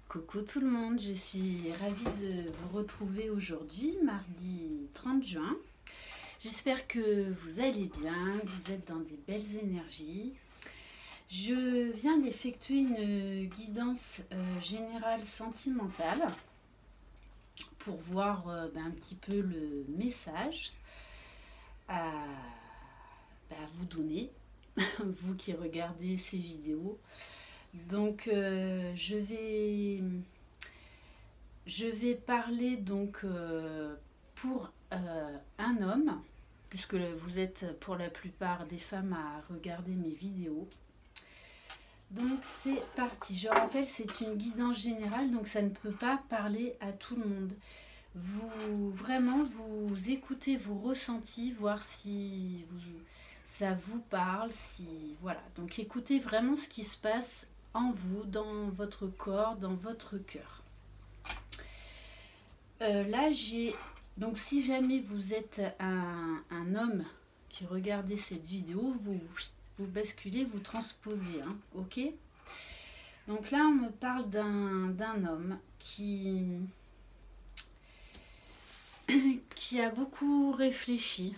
Coucou tout le monde, je suis ravie de vous retrouver aujourd'hui, mardi 30 juin. J'espère que vous allez bien, que vous êtes dans des belles énergies. Je viens d'effectuer une guidance générale sentimentale pour voir un petit peu le message à vous donner, vous qui regardez ces vidéos. Donc je vais parler donc pour un homme, puisque vous êtes pour la plupart des femmes à regarder mes vidéos. Donc c'est parti. Je rappelle, c'est une guidance générale, donc ça ne peut pas parler à tout le monde. Vous écoutez vos ressentis, voir si ça vous parle, voilà. Donc écoutez vraiment ce qui se passe en vous, dans votre corps, dans votre cœur. Là, donc si jamais vous êtes un homme qui regardez cette vidéo, vous basculez, vous transposez, hein, ok? Donc là, on me parle d'un homme qui a beaucoup réfléchi.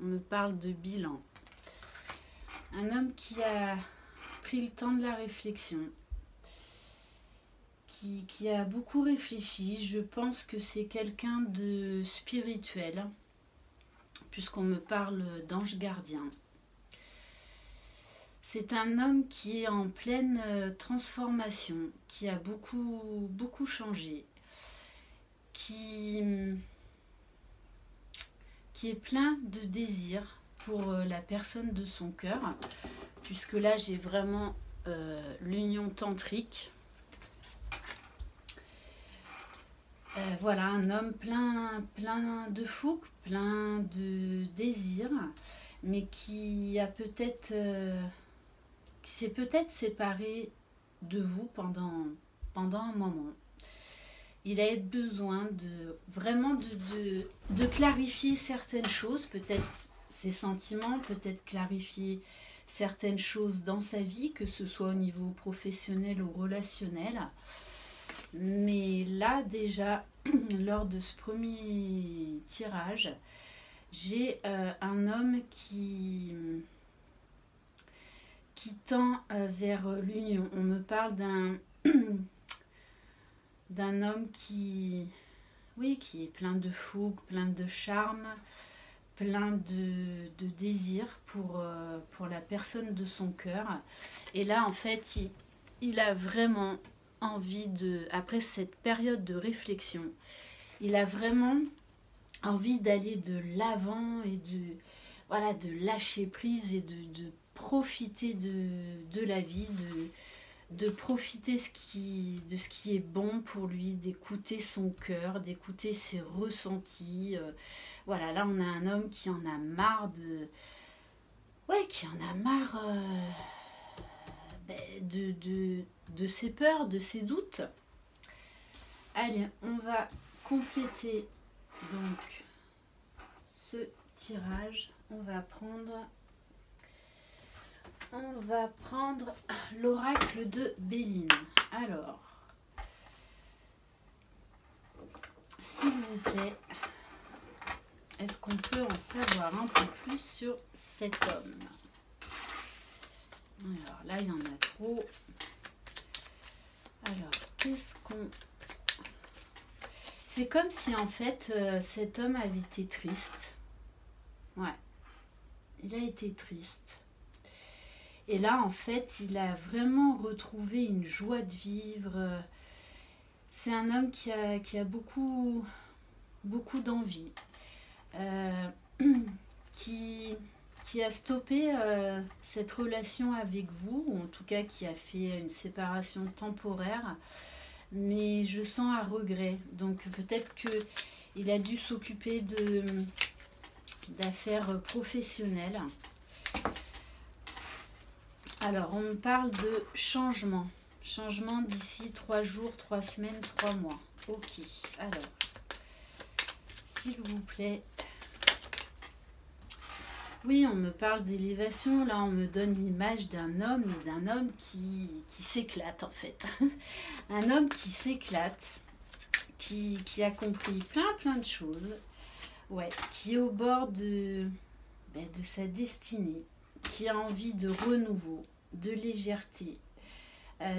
On me parle de bilan. Un homme qui a pris le temps de la réflexion, qui a beaucoup réfléchi. Je pense que c'est quelqu'un de spirituel, puisqu'on me parle d'ange gardien. C'est un homme qui est en pleine transformation, qui a beaucoup changé, qui est plein de désirs pour la personne de son cœur, puisque là j'ai vraiment l'union tantrique. Voilà, un homme plein de fougue, plein de désirs, mais qui s'est peut-être séparé de vous pendant un moment. Il a besoin de clarifier certaines choses, peut-être ses sentiments, peut-être clarifier certaines choses dans sa vie, que ce soit au niveau professionnel ou relationnel. Mais là déjà, lors de ce premier tirage, j'ai un homme qui tend vers l'union. On me parle d'un homme qui est plein de fougue, plein de charme, plein de désir pour la personne de son cœur. Et là, en fait, il a vraiment envie après cette période de réflexion, il a vraiment envie d'aller de l'avant et de lâcher prise et de profiter de la vie, de profiter de ce qui est bon pour lui, d'écouter son cœur, d'écouter ses ressentis. Voilà, là on a un homme qui en a marre de ses peurs, de ses doutes. Allez, on va compléter donc ce tirage. On va prendre l'oracle de Béline. Alors, s'il vous plaît, est-ce qu'on peut en savoir un peu plus sur cet homme? Alors là, il y en a trop. Alors, qu'est-ce qu'on... C'est comme si en fait, cet homme avait été triste. Ouais, il a été triste. Et là, en fait, il a vraiment retrouvé une joie de vivre. C'est un homme qui a beaucoup d'envie. Qui a stoppé cette relation avec vous, ou en tout cas qui a fait une séparation temporaire, mais je sens un regret. Donc peut-être qu'il a dû s'occuper d'affaires professionnelles. Alors on me parle de changement d'ici 3 jours, 3 semaines, 3 mois. Ok, alors s'il vous plaît, Oui, on me parle d'élévation. Là, on me donne l'image d'un homme, et d'un homme qui s'éclate en fait. Un homme qui s'éclate, qui a compris plein de choses. Ouais, qui est au bord de sa destinée, qui a envie de renouveau, de légèreté,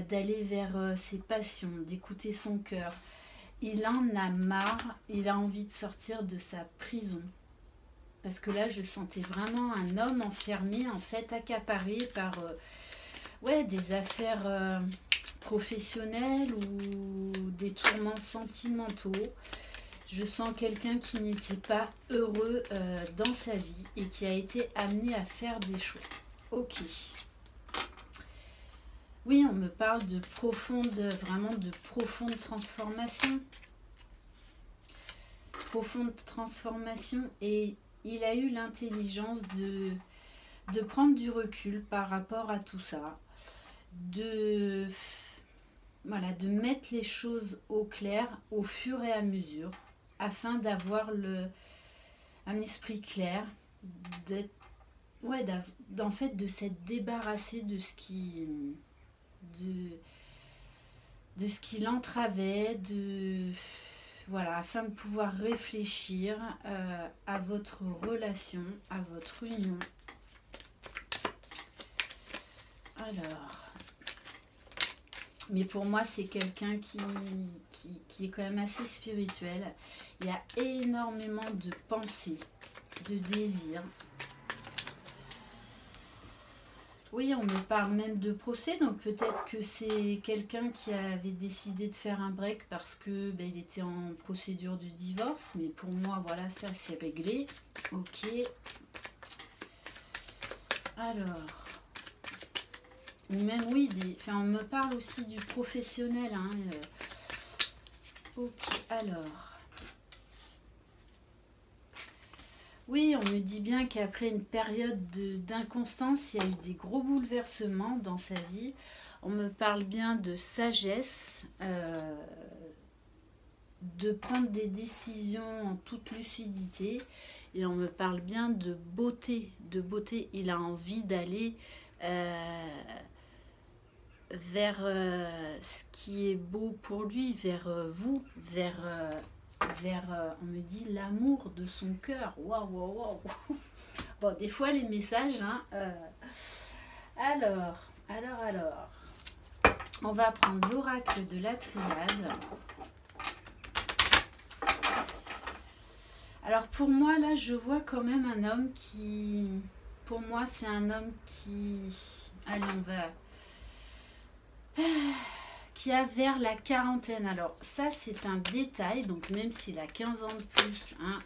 d'aller vers ses passions, d'écouter son cœur. Il en a marre, il a envie de sortir de sa prison. Parce que là, je sentais vraiment un homme enfermé, en fait, accaparé par ouais, des affaires professionnelles ou des tourments sentimentaux. Je sens quelqu'un qui n'était pas heureux dans sa vie et qui a été amené à faire des choix. Ok. Oui, on me parle de vraiment de profonde transformation. Profonde transformation, et il a eu l'intelligence de prendre du recul par rapport à tout ça, de, voilà, de mettre les choses au clair au fur et à mesure, afin d'avoir un esprit clair, d'être, ouais, en fait, de s'être débarrassé de ce qui l'entravait, voilà, afin de pouvoir réfléchir à votre relation, à votre union. Alors, mais pour moi, c'est quelqu'un qui est quand même assez spirituel. Il y a énormément de pensées, de désirs. Oui, on me parle même de procès, donc peut-être que c'est quelqu'un qui avait décidé de faire un break parce que il était en procédure de divorce, mais pour moi, voilà, ça c'est réglé. Ok. Alors, même oui, on me parle aussi du professionnel. Hein, ok, alors. Oui, on me dit bien qu'après une période d'inconstance, il y a eu des gros bouleversements dans sa vie. On me parle bien de sagesse, de prendre des décisions en toute lucidité. Et on me parle bien de beauté. De beauté, il a envie d'aller vers ce qui est beau pour lui, vers vous, vers on me dit, l'amour de son cœur. Waouh, waouh, waouh. Bon, des fois, les messages, hein. Alors. On va prendre l'oracle de la triade. Alors, pour moi, là, je vois quand même un homme qui... Pour moi, c'est un homme qui... Allez, on va... qui a vers la quarantaine. Alors ça c'est un détail, donc même s'il a 15 ans de plus, hein,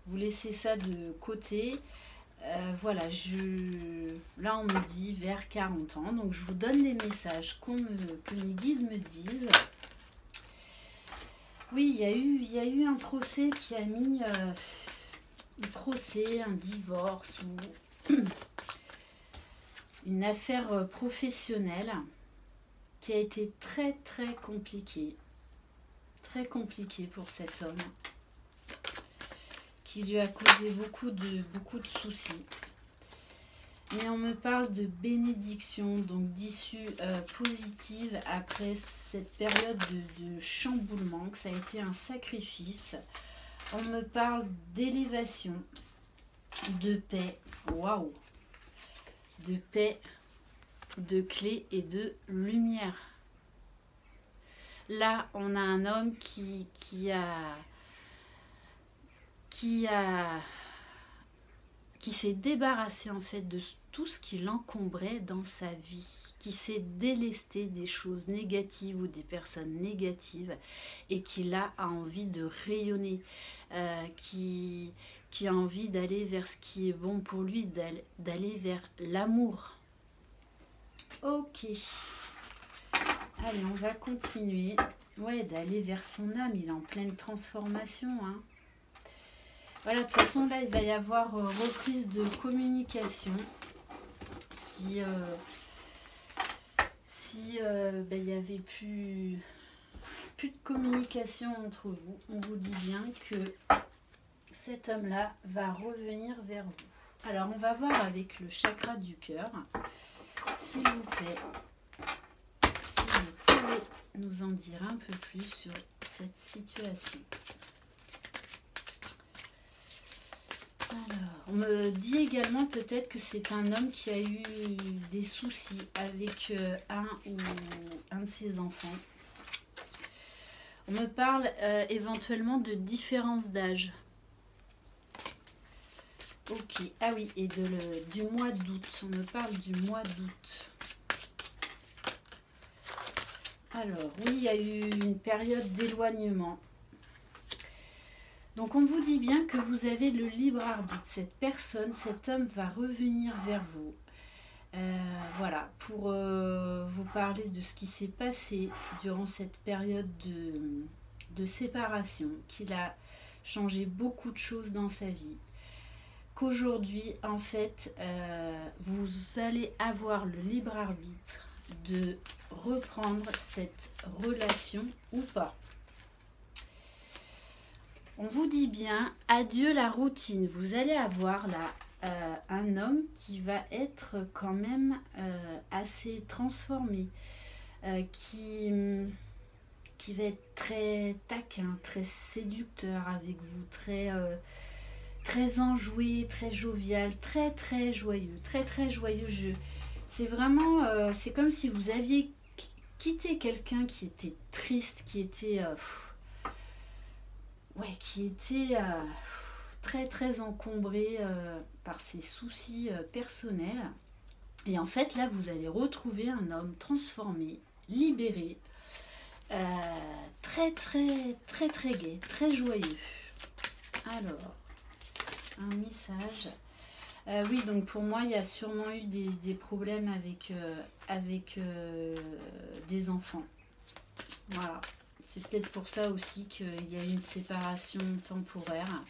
vous laissez ça de côté. Voilà, là on me dit vers 40 ans, donc je vous donne des messages que mes guides me disent. Oui, il y a eu un procès qui a mis un procès, un divorce ou une affaire professionnelle qui a été très compliqué pour cet homme, qui lui a causé beaucoup de soucis. Mais on me parle de bénédiction, donc d'issue positive après cette période de chamboulement, que ça a été un sacrifice. On me parle d'élévation, de paix, waouh, de paix, de clé et de lumière. Là, on a un homme qui s'est débarrassé en fait de tout ce qui l'encombrait dans sa vie, qui s'est délesté des choses négatives ou des personnes négatives et qui là a envie de rayonner, qui a envie d'aller vers ce qui est bon pour lui, d'aller vers l'amour. Ok. Allez, on va continuer. Ouais, d'aller vers son âme. Il est en pleine transformation. Hein. Voilà, de toute façon, là, il va y avoir reprise de communication. Si il n'y avait plus de communication entre vous, on vous dit bien que cet homme-là va revenir vers vous. Alors, on va voir avec le chakra du cœur. S'il vous plaît, si vous pouvez nous en dire un peu plus sur cette situation. Alors, on me dit également peut-être que c'est un homme qui a eu des soucis avec un ou un de ses enfants. On me parle éventuellement de différence d'âge. Ok, ah oui, et du mois d'août. On me parle du mois d'août. Alors, oui, il y a eu une période d'éloignement. Donc, on vous dit bien que vous avez le libre arbitre. Cette personne, cet homme va revenir vers vous. Voilà, pour vous parler de ce qui s'est passé durant cette période de séparation, qu'il a changé beaucoup de choses dans sa vie. Qu'aujourd'hui, en fait, vous allez avoir le libre arbitre de reprendre cette relation ou pas. On vous dit bien, adieu la routine. Vous allez avoir là un homme qui va être quand même assez transformé, qui va être très taquin, très séducteur avec vous, très enjoué, très jovial, très joyeux, très joyeux. C'est vraiment, c'est comme si vous aviez quitté quelqu'un qui était triste, qui était très encombré par ses soucis personnels. Et en fait, là, vous allez retrouver un homme transformé, libéré, très gai, très joyeux. Alors, un message. Oui, donc pour moi, il y a sûrement eu des problèmes avec des enfants. Voilà. C'est peut-être pour ça aussi qu'il y a eu une séparation temporaire.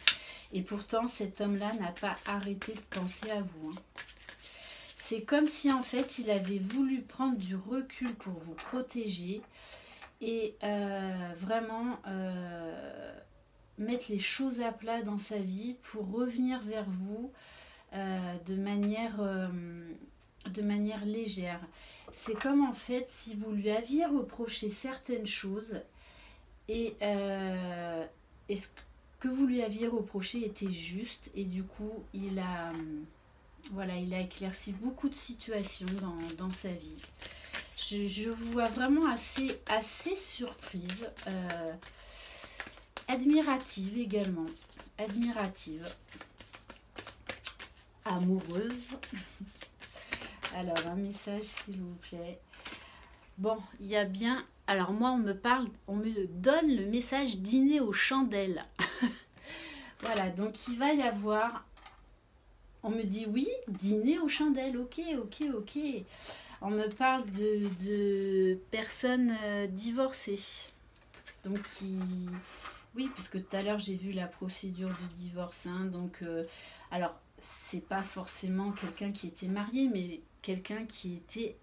Et pourtant, cet homme-là n'a pas arrêté de penser à vous. Hein. C'est comme si, en fait, il avait voulu prendre du recul pour vous protéger et vraiment mettre les choses à plat dans sa vie pour revenir vers vous de manière légère. C'est comme, en fait, si vous lui aviez reproché certaines choses et ce que vous lui aviez reproché était juste, et du coup il a éclairci beaucoup de situations dans sa vie. Je vous vois vraiment assez surprise, admirative également, amoureuse. Alors, un message s'il vous plaît. Bon, il y a bien... Alors moi, on me donne le message dîner aux chandelles. Voilà, donc il va y avoir... On me dit oui, dîner aux chandelles, ok. On me parle de personnes divorcées. Donc, oui, puisque tout à l'heure, j'ai vu la procédure du divorce. Hein, donc, alors, c'est pas forcément quelqu'un qui était marié, mais quelqu'un qui était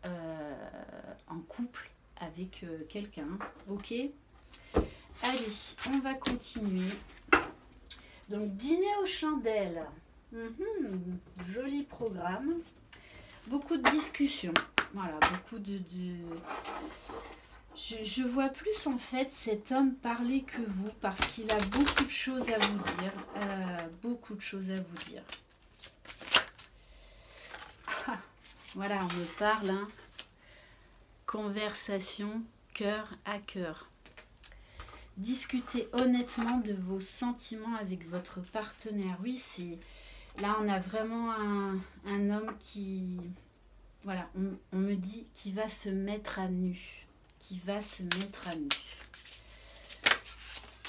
en couple avec quelqu'un. Ok. Allez, on va continuer. Donc, dîner aux chandelles. Joli programme. Beaucoup de discussions. Voilà, beaucoup de... Je vois plus en fait cet homme parler que vous parce qu'il a beaucoup de choses à vous dire. Ah, voilà, on me parle. Hein. Conversation cœur à cœur. Discutez honnêtement de vos sentiments avec votre partenaire. Oui, c'est... Là, on a vraiment un homme qui... Voilà, on me dit qu'il va se mettre à nu.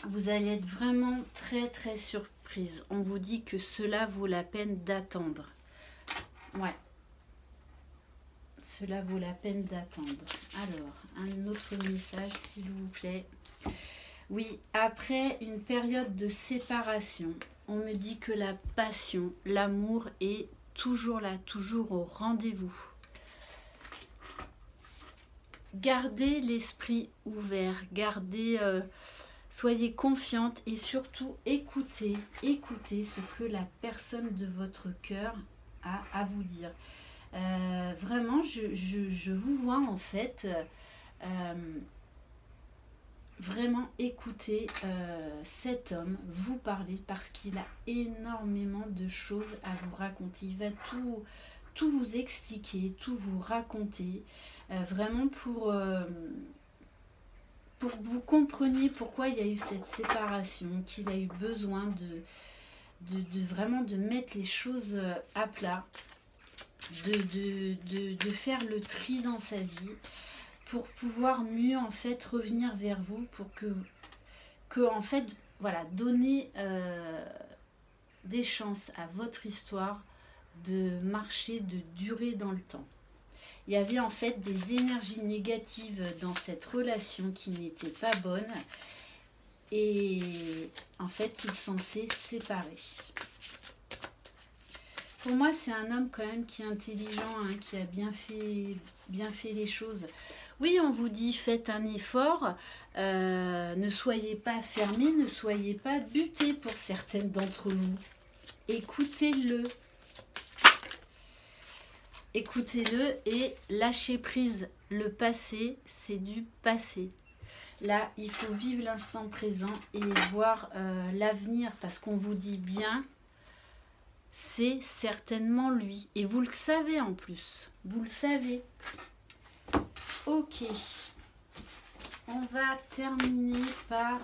Vous allez être vraiment très surprise. On vous dit que cela vaut la peine d'attendre. Ouais. Cela vaut la peine d'attendre. Alors, un autre message, s'il vous plaît. Oui, après une période de séparation, on me dit que la passion, l'amour est toujours là, toujours au rendez-vous. Gardez l'esprit ouvert, gardez Soyez confiante et surtout écoutez ce que la personne de votre cœur a à vous dire. Vraiment, je vous vois en fait vraiment écouter cet homme vous parler parce qu'il a énormément de choses à vous raconter. Il va tout vous expliquer, tout vous raconter, vraiment pour que vous compreniez pourquoi il y a eu cette séparation, qu'il a eu besoin de vraiment de mettre les choses à plat, de faire le tri dans sa vie, pour pouvoir mieux en fait revenir vers vous, pour que en fait, voilà, donner des chances à votre histoire de marcher, de durer dans le temps. Il y avait en fait des énergies négatives dans cette relation qui n'étaient pas bonnes et en fait ils s'en sont séparés. Pour moi c'est un homme quand même qui est intelligent, hein, qui a bien fait les choses. Oui, on vous dit faites un effort, ne soyez pas fermés, ne soyez pas butés pour certaines d'entre vous. Écoutez-le. Écoutez-le et lâchez prise. Le passé, c'est du passé. Là, il faut vivre l'instant présent et voir l'avenir parce qu'on vous dit bien, c'est certainement lui. Et vous le savez en plus. Vous le savez. Ok. On va terminer par...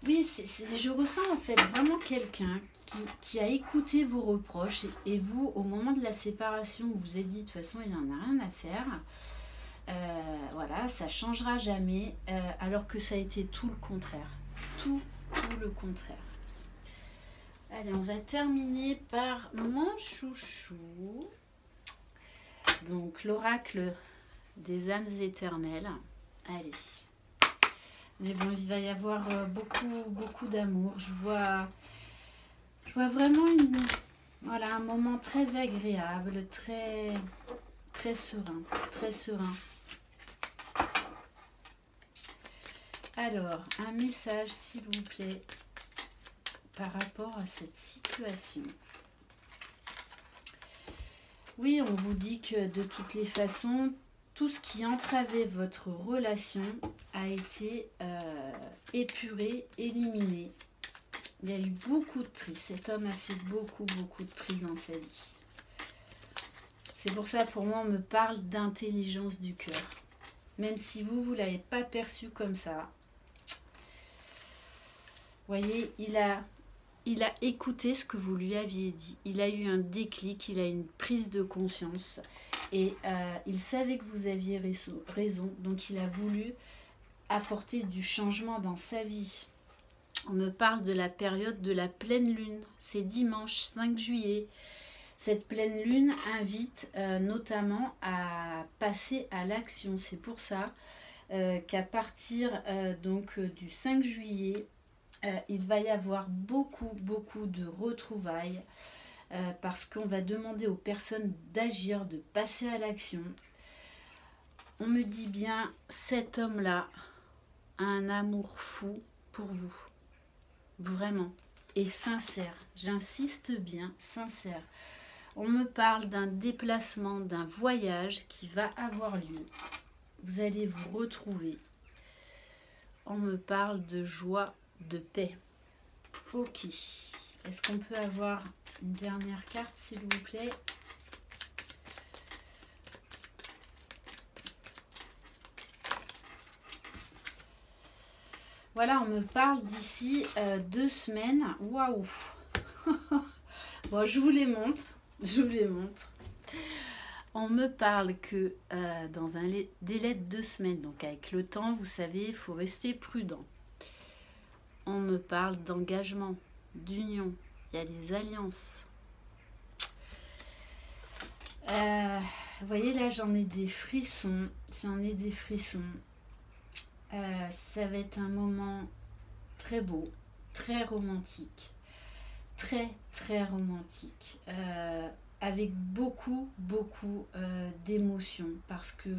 Oui, je ressens en fait vraiment quelqu'un qui a écouté vos reproches et vous, au moment de la séparation, vous vous êtes dit de toute façon, il n'en a rien à faire. Voilà, ça changera jamais, alors que ça a été tout le contraire. Tout le contraire. Allez, on va terminer par mon chouchou. Donc, l'oracle des âmes éternelles. Allez. Mais bon, il va y avoir beaucoup d'amour. Je vois vraiment un moment très agréable, très serein, très serein. Alors, un message, s'il vous plaît, par rapport à cette situation. Oui, on vous dit que de toutes les façons, tout ce qui entravait votre relation a été épuré, éliminé. Il y a eu beaucoup de tri. Cet homme a fait beaucoup de tri dans sa vie. C'est pour ça, pour moi, on me parle d'intelligence du cœur. Même si vous ne l'avez pas perçu comme ça. Vous voyez, il a écouté ce que vous lui aviez dit. Il a eu un déclic, il a eu une prise de conscience. Et il savait que vous aviez raison. Donc, il a voulu apporter du changement dans sa vie. On me parle de la période de la pleine lune. C'est dimanche 5 juillet. Cette pleine lune invite notamment à passer à l'action. C'est pour ça qu'à partir du 5 juillet, il va y avoir beaucoup de retrouvailles parce qu'on va demander aux personnes d'agir, de passer à l'action. On me dit bien, cet homme-là a un amour fou pour vous. Vraiment. Et sincère. J'insiste bien, sincère. On me parle d'un déplacement, d'un voyage qui va avoir lieu. Vous allez vous retrouver. On me parle de joie, de paix. Ok. Est-ce qu'on peut avoir une dernière carte, s'il vous plaît? Voilà, on me parle d'ici 2 semaines. Waouh. Bon, je vous les montre. On me parle que dans un délai de 2 semaines, donc avec le temps, vous savez, il faut rester prudent. On me parle d'engagement, d'union. Il y a des alliances. Vous voyez, là, j'en ai des frissons. Ça va être un moment très beau, très romantique. Très romantique. avec beaucoup d'émotions, parce que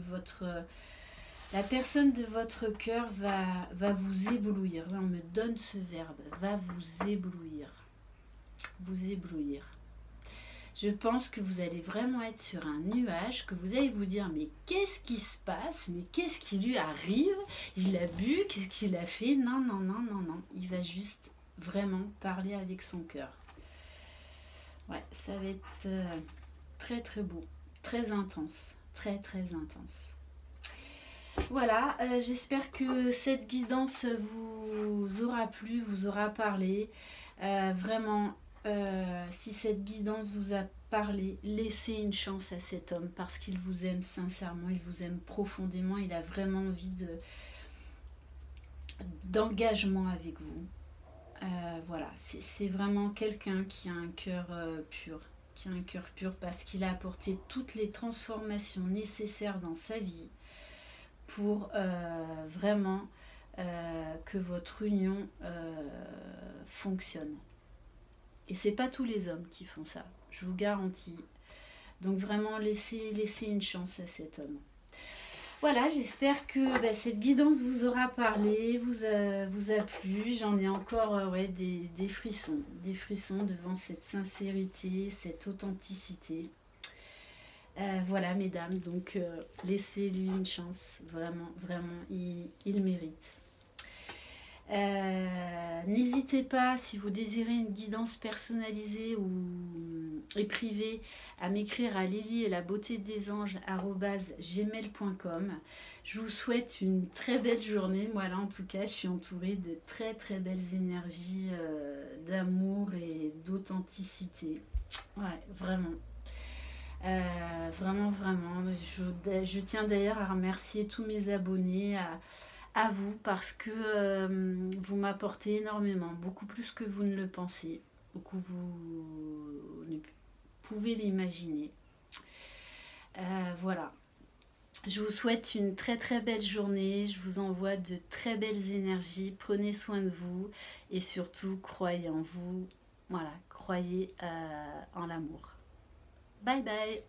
la personne de votre cœur va vous éblouir. Oui, on me donne ce verbe, va vous éblouir. Vous éblouir. Je pense que vous allez vraiment être sur un nuage, que vous allez vous dire mais qu'est-ce qui se passe, mais qu'est-ce qui lui arrive, il a bu, qu'est-ce qu'il a fait, non, il va juste vraiment parler avec son cœur. Ouais, ça va être très beau, très intense, très intense. Voilà, j'espère que cette guidance vous aura plu, vous aura parlé. Vraiment, si cette guidance vous a parlé, laissez une chance à cet homme parce qu'il vous aime sincèrement, il vous aime profondément, il a vraiment envie d'engagement avec vous. Voilà, c'est vraiment quelqu'un qui a un cœur pur, parce qu'il a apporté toutes les transformations nécessaires dans sa vie pour vraiment que votre union fonctionne. Et c'est pas tous les hommes qui font ça, je vous garantis. Donc vraiment laissez une chance à cet homme. Voilà, j'espère que cette guidance vous aura parlé, vous a plu. J'en ai encore des frissons devant cette sincérité, cette authenticité. Voilà, mesdames, donc laissez-lui une chance, vraiment, il mérite. N'hésitez pas, si vous désirez une guidance personnalisée et privée, à m'écrire à lily@gmail.com. Je vous souhaite une très belle journée. Moi là en tout cas je suis entourée de très belles énergies d'amour et d'authenticité. Ouais, vraiment. Vraiment. Je tiens d'ailleurs à remercier tous mes abonnés, à vous, parce que vous m'apportez énormément, beaucoup plus que vous ne le pensez, beaucoup vous ne pouvez l'imaginer. Voilà. Je vous souhaite une très belle journée, je vous envoie de très belles énergies, prenez soin de vous et surtout croyez en vous, voilà, croyez en l'amour. Bye bye.